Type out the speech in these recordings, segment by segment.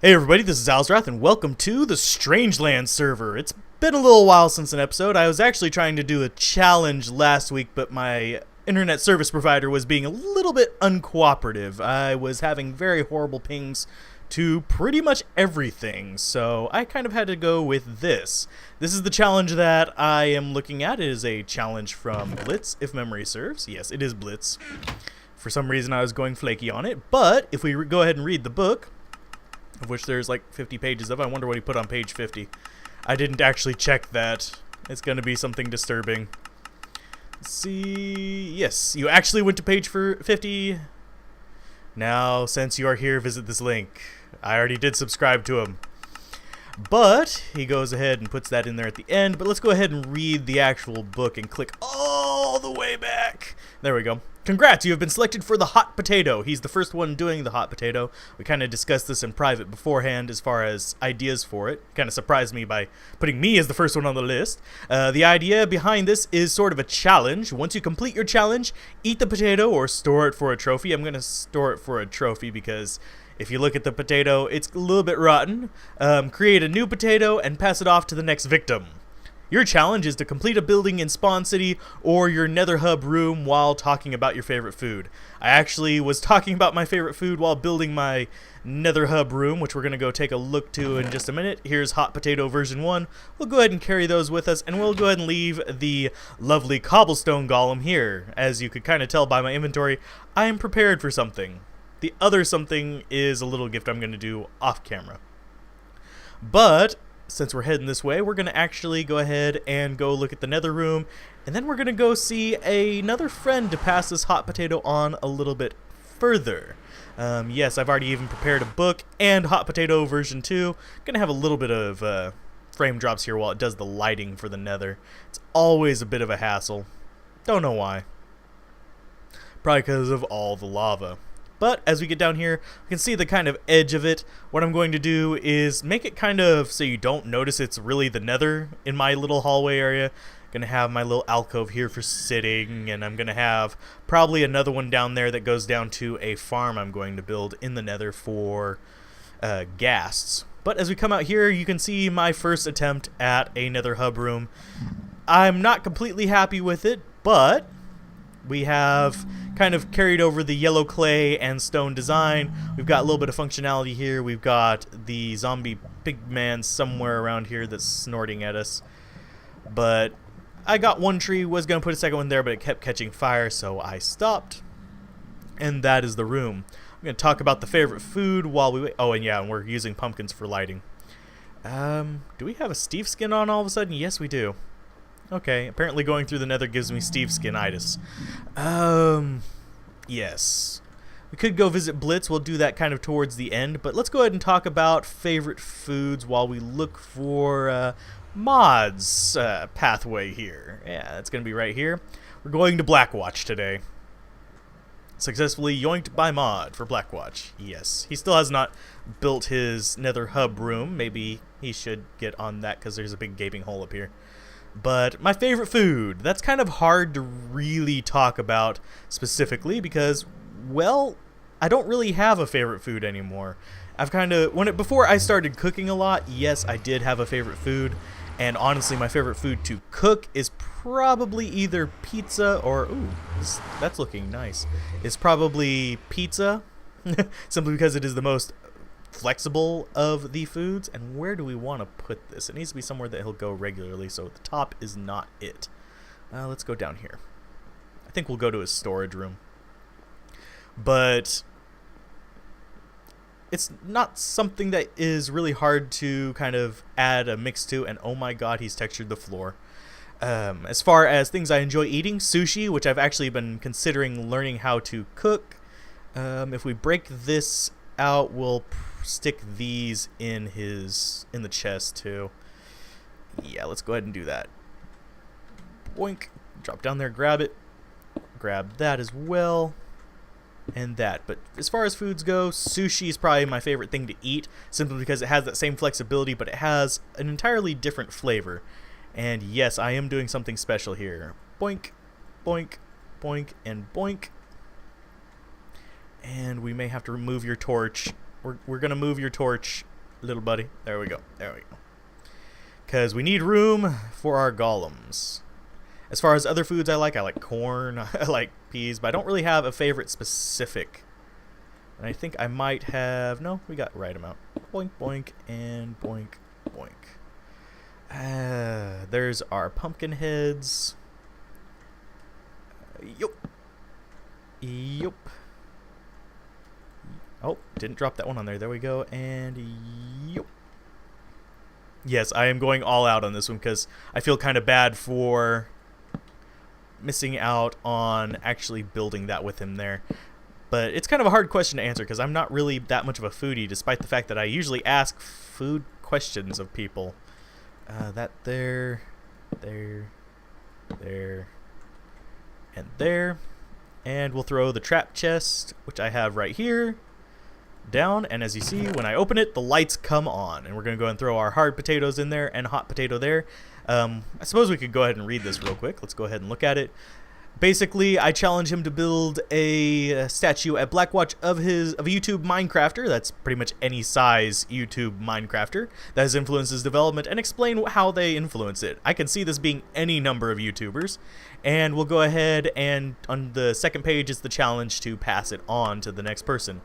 Hey everybody, this is Alzorath, and welcome to the Strangelands server. It's been a little while since an episode. I was actually trying to do a challenge last week, but my internet service provider was being a little bit uncooperative. I was having very horrible pings to pretty much everything, so I kind of had to go with this. This is the challenge that I am looking at. It is a challenge from Blitz, if memory serves. Yes, it is Blitz. For some reason I was going flaky on it, but if we go ahead and read the book, of which there's like 50 pages of. I wonder what he put on page 50. I didn't actually check that. It's going to be something disturbing. Let's see. Yes, you actually went to page 50. Now, since you are here, visit this link. I already did subscribe to him. But he goes ahead and puts that in there at the end. But let's go ahead and read the actual book and click all the way back. There we go. Congrats, you have been selected for the hot potato. He's the first one doing the hot potato. We kind of discussed this in private beforehand as far as ideas for it. Kind of surprised me by putting me as the first one on the list. The idea behind this is sort of a challenge. Once you complete your challenge, eat the potato or store it for a trophy. I'm going to store it for a trophy because if you look at the potato, it's a little bit rotten. Create a new potato and pass it off to the next victim. Your challenge is to complete a building in Spawn City or your Nether Hub room while talking about your favorite food. I actually was talking about my favorite food while building my Nether Hub room, which we're going to go take a look to in just a minute. Here's Hot Potato version 1. We'll go ahead and carry those with us, and we'll go ahead and leave the lovely cobblestone golem here. As you could kind of tell by my inventory, I am prepared for something. The other something is a little gift I'm going to do off camera. But since we're heading this way, we're going to actually go ahead and go look at the nether room, and then we're going to go see another friend to pass this hot potato on a little bit further. Yes, I've already even prepared a book and hot potato version 2. Going to have a little bit of frame drops here while it does the lighting for the nether. It's always a bit of a hassle. Don't know why. Probably because of all the lava. But as we get down here, we can see the kind of edge of it. What I'm going to do is make it kind of so you don't notice it's really the nether in my little hallway area. I'm going to have my little alcove here for sitting, and I'm going to have probably another one down there that goes down to a farm I'm going to build in the nether for ghasts. But as we come out here, you can see my first attempt at a nether hub room. I'm not completely happy with it, but we have kind of carried over the yellow clay and stone design. We've got a little bit of functionality here. We've got the zombie pig man somewhere around here that's snorting at us. But I got one tree, was going to put a second one there, but it kept catching fire, so I stopped. And that is the room. I'm going to talk about the favorite food while we wait. Oh, and yeah, and we're using pumpkins for lighting. Do we have a Steve skin on all of a sudden? Yes, we do. Okay, apparently going through the nether gives me Steve skinitis. Yes. We could go visit Blitz. We'll do that kind of towards the end. But let's go ahead and talk about favorite foods while we look for mods pathway here. Yeah, that's going to be right here. We're going to Blackwatch today. Successfully yoinked by mod for Blackwatch. Yes. He still has not built his nether hub room. Maybe he should get on that because there's a big gaping hole up here. But my favorite food, that's kind of hard to really talk about specifically because, well, I don't really have a favorite food anymore. I've kind of, before I started cooking a lot, yes, I did have a favorite food. And honestly, my favorite food to cook is probably either pizza or, ooh, that's looking nice. It's probably pizza, simply because it is the most flexible of the foods. And where do we want to put this? It needs to be somewhere that he'll go regularly, so the top is not it. Let's go down here. I think we'll go to his storage room. But it's not something that is really hard to kind of add a mix to, and oh my god, he's textured the floor. As far as things I enjoy eating, sushi, which I've actually been considering learning how to cook. If we break this out, we'll stick these in the chest too. Yeah, let's go ahead and do that. Boink. Drop down there, grab it. Grab that as well. And that. But as far as foods go, sushi is probably my favorite thing to eat, simply because it has that same flexibility, but it has an entirely different flavor. And yes, I am doing something special here. Boink, boink, boink, and boink. And we may have to remove your torch. We're going to move your torch little buddy. There we go. There we go. Because we need room for our golems. As far as other foods I like corn, I like peas, but I don't really have a favorite specific. And I think I might have... No, we got the right amount. Boink, boink, and boink, boink. There's our pumpkin heads. Yup. Yup. Oh, didn't drop that one on there. There we go. And yup. Yes, I am going all out on this one because I feel kind of bad for missing out on actually building that with him there. But it's kind of a hard question to answer because I'm not really that much of a foodie, despite the fact that I usually ask food questions of people. That there, and there. And we'll throw the trap chest, which I have right here, down. And as you see, when I open it, the lights come on. And we're going to go and throw our hard potatoes in there and hot potato there. I suppose we could go ahead and read this real quick. Let's go ahead and look at it. Basically, I challenge him to build a statue at Blackwatch of a YouTube Minecrafter. That's pretty much any size YouTube Minecrafter that has influenced his development, and explain how they influence it. I can see this being any number of YouTubers, and we'll go ahead and on the second page is the challenge to pass it on to the next person.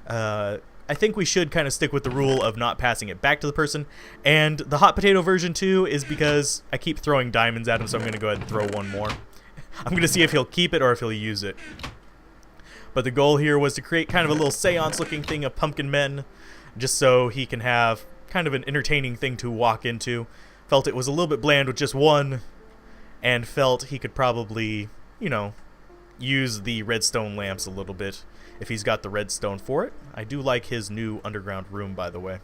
I think we should kind of stick with the rule of not passing it back to the person. And the hot potato version too is because I keep throwing diamonds at him, so I'm going to go ahead and throw one more. I'm going to see if he'll keep it or if he'll use it. But the goal here was to create kind of a little seance looking thing of pumpkin men, just so he can have kind of an entertaining thing to walk into. Felt it was a little bit bland with just one, and felt he could probably, you know, use the redstone lamps a little bit if he's got the redstone for it. I do like his new underground room, by the way.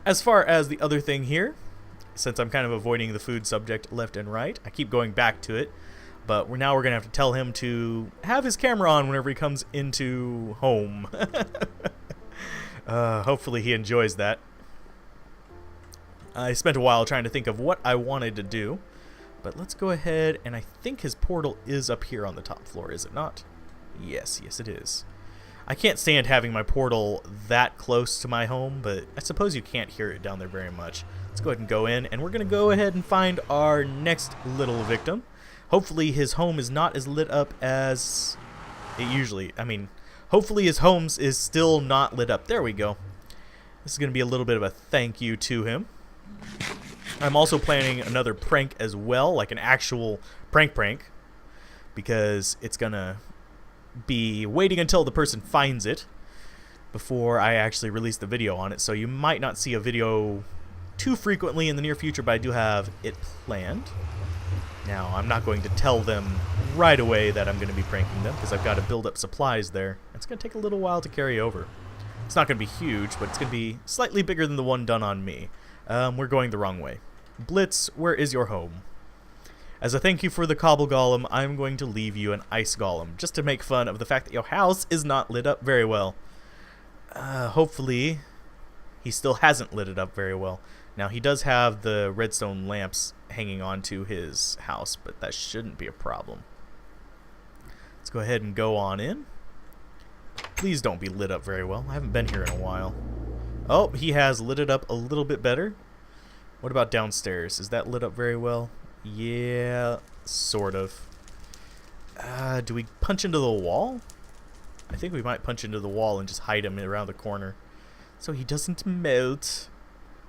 As far as the other thing here, since I'm kind of avoiding the food subject left and right, I keep going back to it, but now we're going to have to tell him to have his camera on whenever he comes into home. Hopefully he enjoys that. I spent a while trying to think of what I wanted to do, but let's go ahead, and I think his portal is up here on the top floor, is it not? Yes, yes it is. I can't stand having my portal that close to my home, but I suppose you can't hear it down there very much. Let's go ahead and go in, and we're going to go ahead and find our next little victim. Hopefully his home is not as lit up as it usually... hopefully his home is still not lit up. There we go. This is going to be a little bit of a thank you to him. I'm also planning another prank as well, like an actual prank, because it's going to be waiting until the person finds it before I actually release the video on it. So you might not see a video too frequently in the near future, but I do have it planned. Now, I'm not going to tell them right away that I'm going to be pranking them, because I've got to build up supplies there. It's going to take a little while to carry over. It's not going to be huge, but it's going to be slightly bigger than the one done on me. We're going the wrong way. Blitz, where is your home? As a thank you for the cobble golem, I'm going to leave you an ice golem, just to make fun of the fact that your house is not lit up very well. Hopefully, he still hasn't lit it up very well. Now, he does have the redstone lamps hanging onto his house, but that shouldn't be a problem. Let's go ahead and go on in. Please don't be lit up very well. I haven't been here in a while. Oh, he has lit it up a little bit better. What about downstairs? Is that lit up very well? Yeah, sort of. Do we punch into the wall? I think we might punch into the wall and just hide him around the corner so he doesn't melt.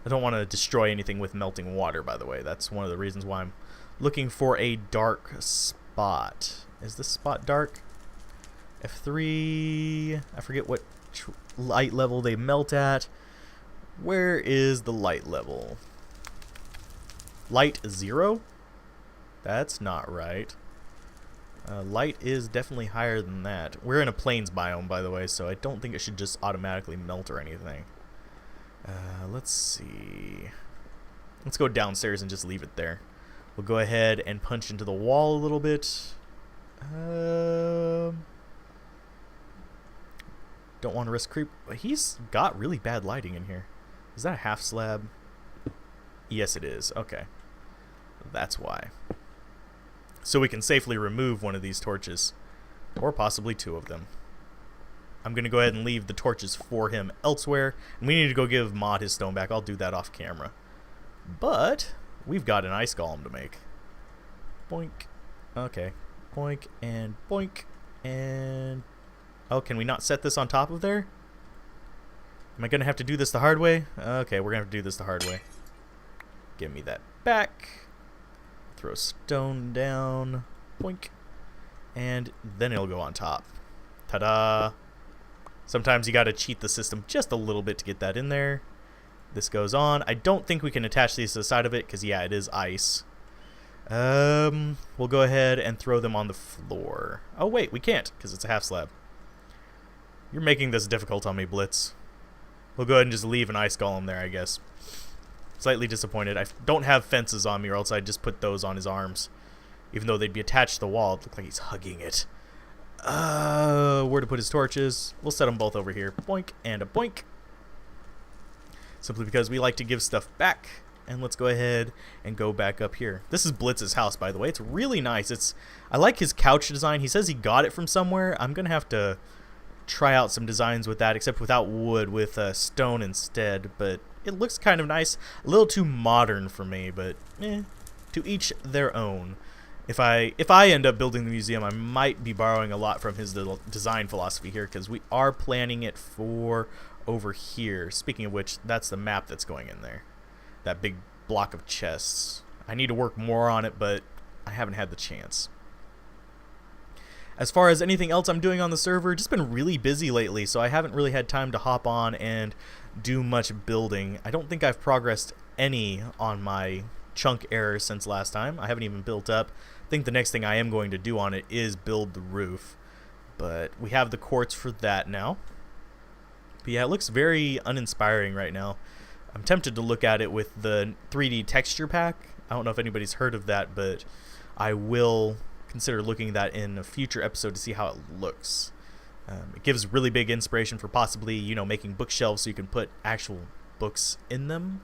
I don't want to destroy anything with melting water, by the way. That's one of the reasons why I'm looking for a dark spot. Is this spot dark? F3. I forget what light level they melt at. Where is the light level? Light 0? That's not right. Light is definitely higher than that. We're in a plains biome, by the way, so I don't think it should just automatically melt or anything. Let's see. Let's go downstairs and just leave it there. We'll go ahead and punch into the wall a little bit. Don't want to risk creep. He's got really bad lighting in here. Is that a half slab? Yes, it is. Okay. That's why. So we can safely remove one of these torches. Or possibly two of them. I'm going to go ahead and leave the torches for him elsewhere. And we need to go give Mod his stone back. I'll do that off camera. But we've got an ice golem to make. Boink. Okay. Boink and boink. And... oh, can we not set this on top of there? Am I going to have to do this the hard way? Okay, we're going to have to do this the hard way. Give me that back. Throw stone down. Boink. And then it'll go on top. Ta-da! Sometimes you gotta cheat the system just a little bit to get that in there. This goes on. I don't think we can attach these to the side of it, because yeah, it is ice. We'll go ahead and throw them on the floor. Oh wait, we can't, because it's a half slab. You're making this difficult on me, Blitz. We'll go ahead and just leave an ice golem there, I guess. Slightly disappointed. I don't have fences on me, or else I'd just put those on his arms. Even though they'd be attached to the wall, it looked like he's hugging it. Where to put his torches? We'll set them both over here. Boink and a boink. Simply because we like to give stuff back. And let's go ahead and go back up here. This is Blitz's house, by the way. It's really nice. I like his couch design. He says he got it from somewhere. I'm going to have to try out some designs with that, except without wood, with stone instead. But it looks kind of nice. A little too modern for me, but to each their own. If I end up building the museum, I might be borrowing a lot from his design philosophy here, because we are planning it for over here. Speaking of which, that's the map that's going in there. That big block of chests. I need to work more on it, but I haven't had the chance. As far as anything else I'm doing on the server, just been really busy lately, so I haven't really had time to hop on and do much building. I don't think I've progressed any on my chunk errors since last time. I haven't even built up. I think the next thing I am going to do on it is build the roof. But we have the quartz for that now. But yeah, it looks very uninspiring right now. I'm tempted to look at it with the 3D texture pack. I don't know if anybody's heard of that, but I will consider looking at that in a future episode to see how it looks. It gives really big inspiration for possibly, you know, making bookshelves so you can put actual books in them.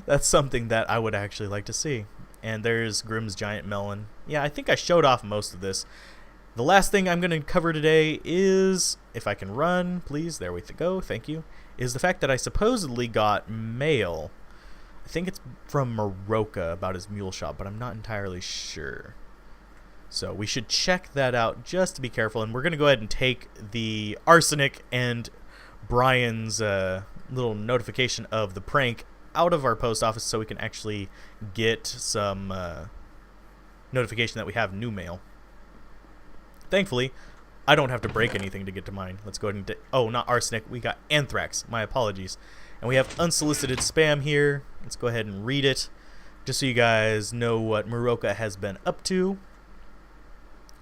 That's something that I would actually like to see. And there's Grimm's giant melon. Yeah, I think I showed off most of this. The last thing I'm going to cover today is, if I can run, please, there we go, thank you, is the fact that I supposedly got mail. I think it's from Maroka about his mule shop, but I'm not entirely sure. So we should check that out just to be careful. And we're going to go ahead and take the arsenic and Brian's little notification of the prank out of our post office so we can actually get some notification that we have new mail. Thankfully, I don't have to break anything to get to mine. Let's go ahead and... oh, not arsenic. We got anthrax. My apologies. And we have unsolicited spam here. Let's go ahead and read it, just so you guys know what Maroka has been up to.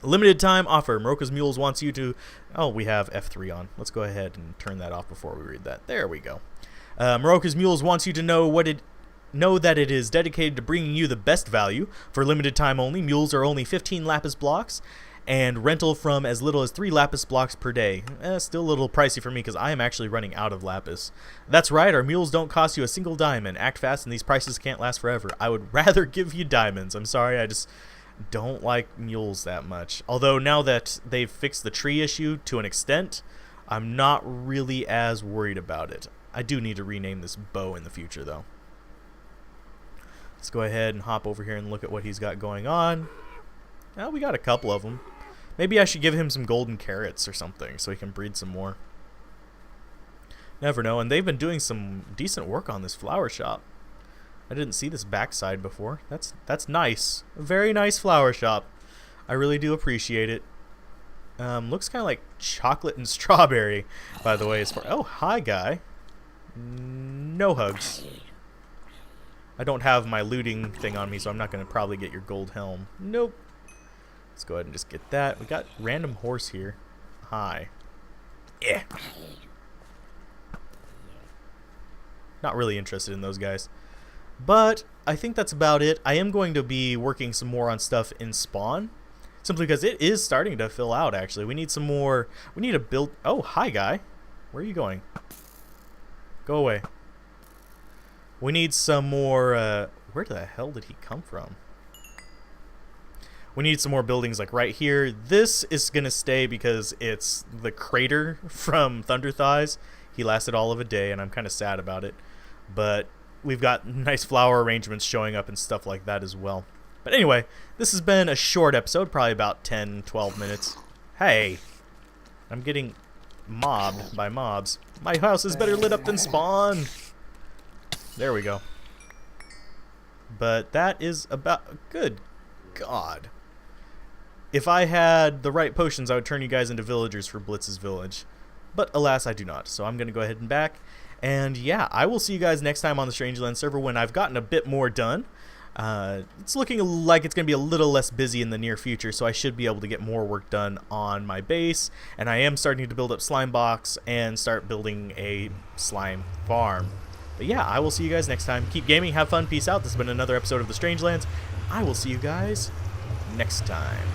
Limited time offer. Maroka's Mules wants you to... oh, we have F3 on. Let's go ahead and turn that off before we read that. There we go. Maroka's Mules wants you to know that it is dedicated to bringing you the best value. For limited time only, mules are only 15 lapis blocks, and rental from as little as 3 lapis blocks per day. Still a little pricey for me because I am actually running out of lapis. That's right, our mules don't cost you a single diamond. Act fast and these prices can't last forever. I would rather give you diamonds. I'm sorry, I just don't like mules that much. Although now that they've fixed the tree issue to an extent, I'm not really as worried about it. I do need to rename this bow in the future though. Let's go ahead and hop over here and look at what he's got going on. Well, we got a couple of them. Maybe I should give him some golden carrots or something so he can breed some more. Never know. And they've been doing some decent work on this flower shop. I didn't see this backside before. That's nice. A very nice flower shop. I really do appreciate it. Looks kind of like chocolate and strawberry, by the way. As far... oh, hi, guy. No hugs. I don't have my looting thing on me, so I'm not going to probably get your gold helm. Nope. Let's go ahead and just get that. We got random horse here. Hi. Yeah. Not really interested in those guys. But I think that's about it. I am going to be working some more on stuff in spawn. Simply because it is starting to fill out, actually. We need some more... we need to build... oh, hi, guy. Where are you going? Go away. We need some more... where the hell did he come from? We need some more buildings like right here. This is going to stay because it's the crater from Thunder Thighs. He lasted all of a day, and I'm kind of sad about it. But we've got nice flower arrangements showing up and stuff like that as well. But anyway, this has been a short episode, probably about 10, 12 minutes. Hey, I'm getting mobbed by mobs. My house is better lit up than spawn. There we go. But that is about... Good God. If I had the right potions, I would turn you guys into villagers for Blitz's village. But alas, I do not. So I'm going to go ahead and back. And yeah, I will see you guys next time on the Strangelands server when I've gotten a bit more done. It's looking like it's going to be a little less busy in the near future, so I should be able to get more work done on my base. And I am starting to build up slime box and start building a slime farm. But yeah, I will see you guys next time. Keep gaming, have fun, peace out. This has been another episode of the Strangelands. I will see you guys next time.